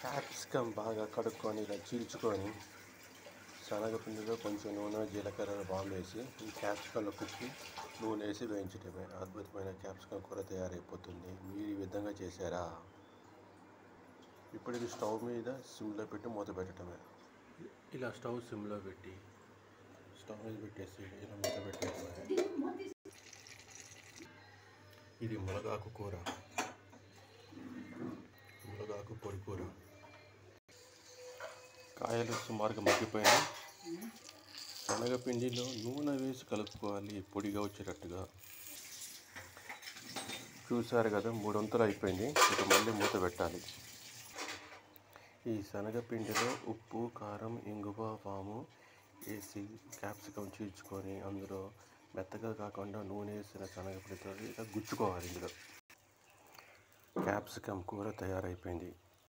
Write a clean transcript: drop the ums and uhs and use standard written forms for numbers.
Capsicum బాగా కడుక్కొని ఇలా చీల్చుకొని శనగపిండిలో కొంచెం నూనె జీలకర్ర బాంబు వేసి ఈ క్యాప్సికంలో కుక్కి నూనె వేసి వేయించడమే అద్భుతమైన క్యాప్సికం కూర తయారైపోతుంది. మీరు ఈ విధంగా చేశారా? ఇప్పుడు ఇది స్టవ్ మీద సిమ్లో పెట్టి మూత పెట్టడమే. ఇలా స్టవ్ సిమ్లో పెట్టి స్టవ్ మీద పెట్టేసి ఇలా మూత పెట్టేయడమే. ఇది మునగాకు కూర, మునగాకు పొడి కూర. కాయలు సుమారుగా మగ్గిపోయిన శనగపిండిలో నూనె వేసి కలుపుకోవాలి పొడిగా వచ్చేటట్టుగా. చూసారు కదా, 3 వంతులు అయిపోయింది. ఇక మళ్ళీ మూత పెట్టాలి. ఈ శనగపిండిలో ఉప్పు, కారం, ఇంగువ, వాము వేసి క్యాప్సికం చీల్చుకొని అందులో మెత్తగా కాకుండా నూనె వేసిన శనగపిండితో ఇలా గుచ్చుకోవాలి. ఇందులో క్యాప్సికం కూర తయారైపోయింది.